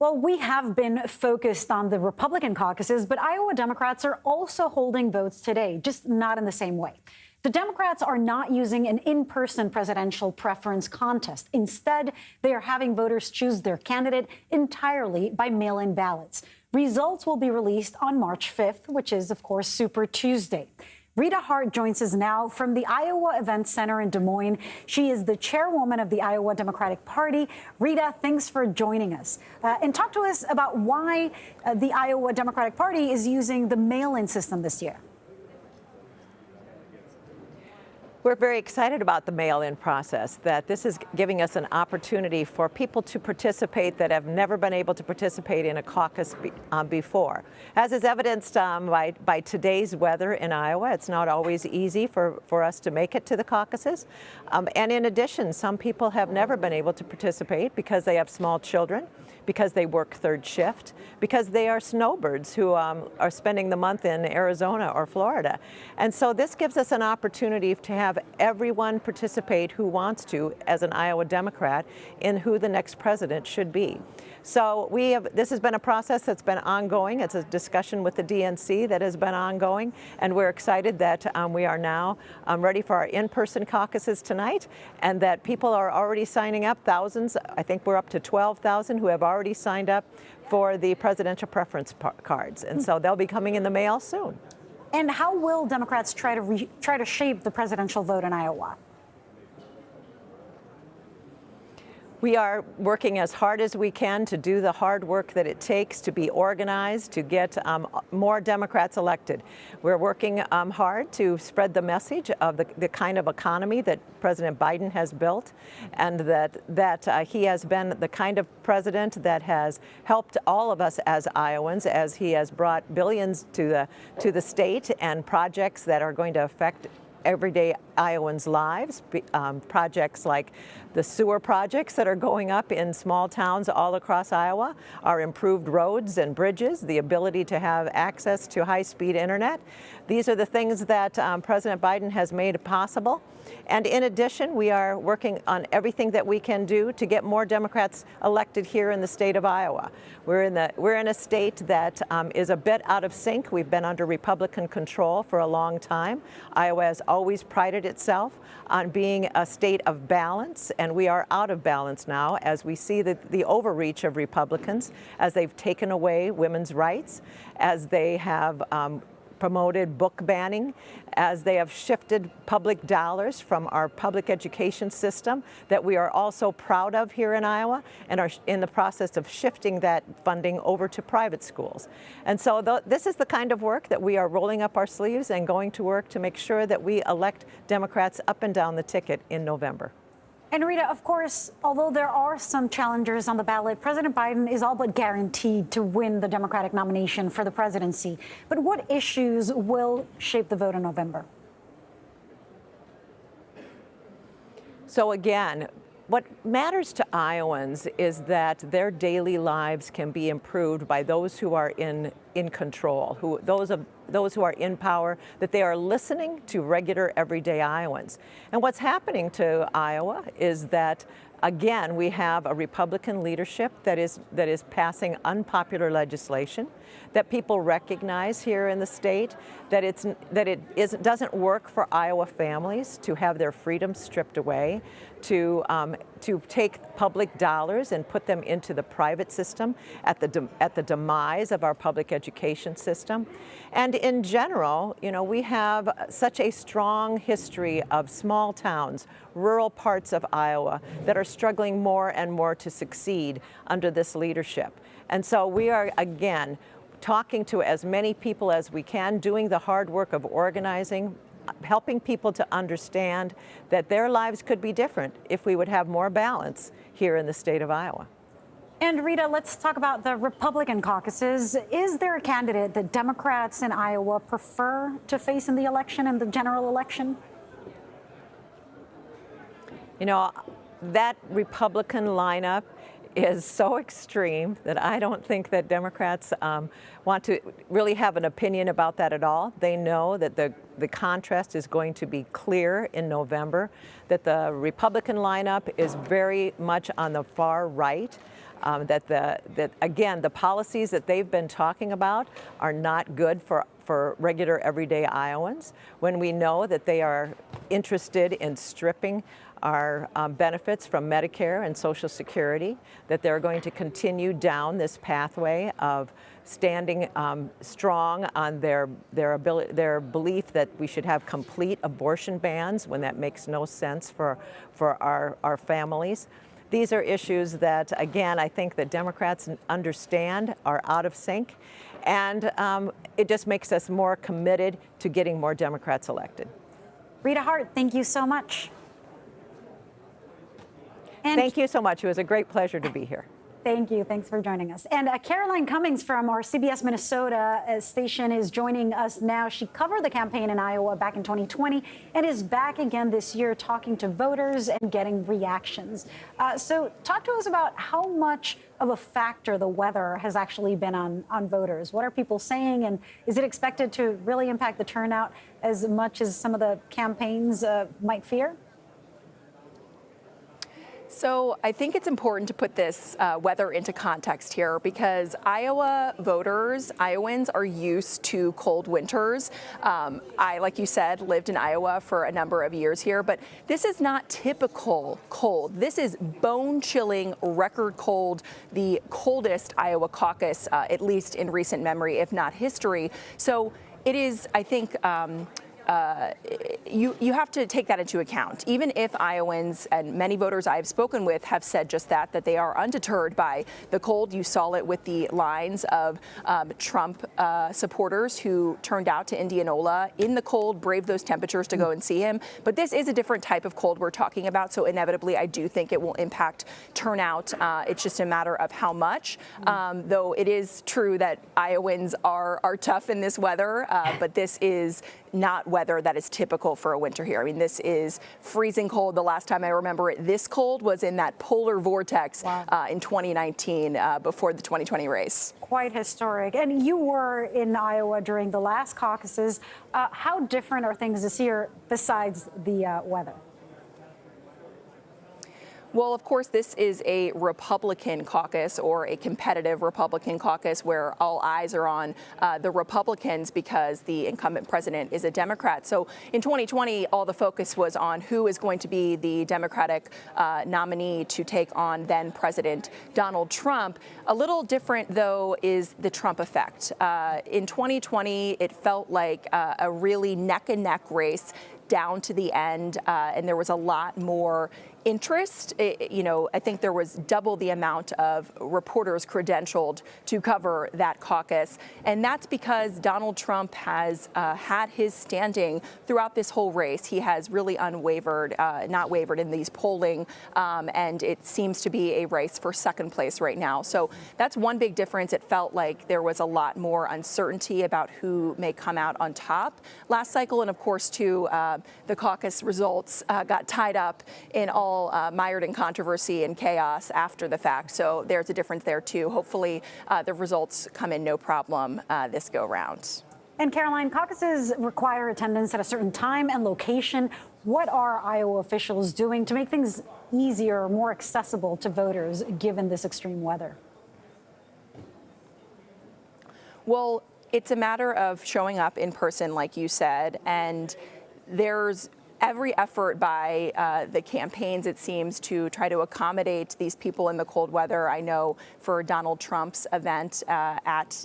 Well, we have been focused on the Republican caucuses, but Iowa Democrats are also holding votes today, just not in the same way. The Democrats are not using an in-person presidential preference contest. Instead, they are having voters choose their candidate entirely by mail-in ballots. Results will be released on March 5th, which is, of course, Super Tuesday. Rita Hart joins us now from the Iowa Event Center in Des Moines. She is the chairwoman of the Iowa Democratic Party. Rita, thanks for joining us. And talk to us about why the Iowa Democratic Party is using the mail-in system this year. We're very excited about the mail-in process, that this is giving us an opportunity for people to participate that have never been able to participate in a caucus before. As is evidenced by today's weather in Iowa, it's not always easy for us to make it to the caucuses. And in addition, some people have never been able to participate because they have small children, because they work third shift, because they are snowbirds who are spending the month in Arizona or Florida. And so this gives us an opportunity to have everyone participate who wants to, as an Iowa Democrat, in who the next president should be. So this has been a process that's been ongoing. It's a discussion with the DNC that has been ongoing, and we're excited that we are now ready for our in-person caucuses tonight, and that people are already signing up, thousands. I think we're up to 12,000 who have already signed up for the presidential preference cards, and so they'll be coming in the mail soon. And how will Democrats try to shape the presidential vote in Iowa? We are working as hard as we can to do the hard work that it takes to be organized, to get more Democrats elected. We're working hard to spread the message of the kind of economy that President Biden has built, and that he has been the kind of president that has helped all of us as Iowans, as he has brought billions to the state and projects that are going to affect everyday Iowans' lives, projects like the sewer projects that are going up in small towns all across Iowa, our improved roads and bridges, the ability to have access to high-speed internet. These are the things that President Biden has made possible. And in addition, we are working on everything that we can do to get more Democrats elected here in the state of Iowa. We're in a state that is a bit out of sync. We've been under Republican control for a long time. Iowa has always prided itself on being a state of balance, and we are out of balance now as we see the overreach of Republicans, as they've taken away women's rights, as they have promoted book banning, as they have shifted public dollars from our public education system that we are also proud of here in Iowa, and are in the process of shifting that funding over to private schools. And so this is the kind of work that we are rolling up our sleeves and going to work to make sure that we elect Democrats up and down the ticket in November. And Rita, of course, although there are some challengers on the ballot, President Biden is all but guaranteed to win the Democratic nomination for the presidency. But what issues will shape the vote in November? So again, what matters to Iowans is that their daily lives can be improved by those who are in control, those who are in power, that they are listening to regular, everyday Iowans. And what's happening to Iowa is that, again, we have a Republican leadership that is passing unpopular legislation, that people recognize here in the state, that it doesn't work for Iowa families to have their freedoms stripped away, to take public dollars and put them into the private system at the demise of our public education system. And in general, you know, we have such a strong history of small towns, rural parts of Iowa that are struggling more and more to succeed under this leadership. And so we are, again, talking to as many people as we can, doing the hard work of organizing, helping people to understand that their lives could be different if we would have more balance here in the state of Iowa. And Rita, let's talk about the Republican caucuses. Is there a candidate that Democrats in Iowa prefer to face in the election, in the general election? You know, that Republican lineup is so extreme that I don't think that Democrats want to really have an opinion about that at all. They know that the contrast is going to be clear in November, that the Republican lineup is very much on the far right. that again, the policies that they've been talking about are not good for regular everyday Iowans, when we know that they are interested in stripping our benefits from Medicare and Social Security, that they're going to continue down this pathway of standing strong on their belief that we should have complete abortion bans when that makes no sense for our families. These are issues that, again, I think that Democrats understand are out of sync, and it just makes us more committed to getting more Democrats elected. Rita Hart, thank you so much. And thank you so much. It was a great pleasure to be here. Thank you. Thanks for joining us. And Caroline Cummings from our CBS Minnesota station is joining us now. She covered the campaign in Iowa back in 2020 and is back again this year talking to voters and getting reactions. So talk to us about how much of a factor the weather has actually been on voters. What are people saying, and is it expected to really impact the turnout as much as some of the campaigns might fear? So I think it's important to put this weather into context here, because Iowa voters, Iowans, are used to cold winters. I, like you said, lived in Iowa for a number of years here, but this is not typical cold. This is bone-chilling, record cold, the coldest Iowa caucus, at least in recent memory, if not history. So it is, I think, you have to take that into account. Even if Iowans and many voters I've spoken with have said just that they are undeterred by the cold. You saw it with the lines of Trump supporters who turned out to Indianola in the cold, braved those temperatures to go and see him. But this is a different type of cold we're talking about, so inevitably I do think it will impact turnout. It's just a matter of how much, though it is true that Iowans are tough in this weather, but this is not weather that is typical for a winter here. I mean, this is freezing cold. The last time I remember it this cold was in that polar vortex in 2019 before the 2020 race. Quite historic. And you were in Iowa during the last caucuses. How different are things this year besides the weather? Well, of course, this is a Republican caucus, or a competitive Republican caucus, where all eyes are on the Republicans because the incumbent president is a Democrat. So in 2020, all the focus was on who is going to be the Democratic nominee to take on then President Donald Trump. A little different, though, is the Trump effect. In 2020, it felt like a really neck-and-neck race down to the end, and there was a lot more interest. I think there was double the amount of reporters credentialed to cover that caucus. And that's because Donald Trump has had his standing throughout this whole race. He has really not wavered in these polling, and it seems to be a race for second place right now. So that's one big difference. It felt like there was a lot more uncertainty about who may come out on top last cycle. And of course, too, the caucus results got tied up in all mired in controversy and chaos after the fact. So there's a difference there, too. Hopefully, the results come in no problem this go round. And Caroline, caucuses require attendance at a certain time and location. What are Iowa officials doing to make things easier or more accessible to voters given this extreme weather? Well, it's a matter of showing up in person, like you said, and there's every effort by the campaigns, it seems, to try to accommodate these people in the cold weather. I know for Donald Trump's event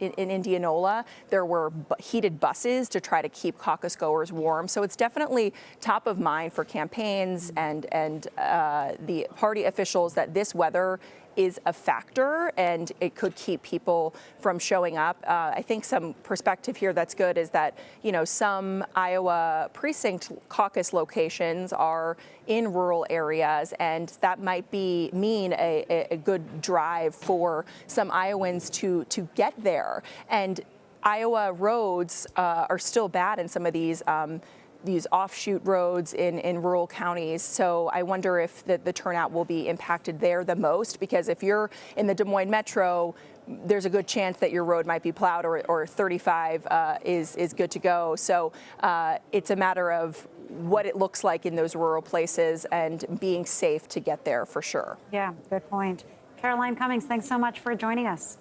in Indianola, there were heated buses to try to keep caucus goers warm. So it's definitely top of mind for campaigns and the party officials that this weather is a factor, and it could keep people from showing up. I think some perspective here that's good is that, some Iowa precinct caucus locations are in rural areas, and that might mean a good drive for some Iowans to get there. And Iowa roads are still bad in some of these offshoot roads in rural counties. So I wonder if the turnout will be impacted there the most, because if you're in the Des Moines metro, there's a good chance that your road might be plowed, or 35 is good to go. So it's a matter of what it looks like in those rural places and being safe to get there for sure. Yeah, good point. Caroline Cummings, thanks so much for joining us.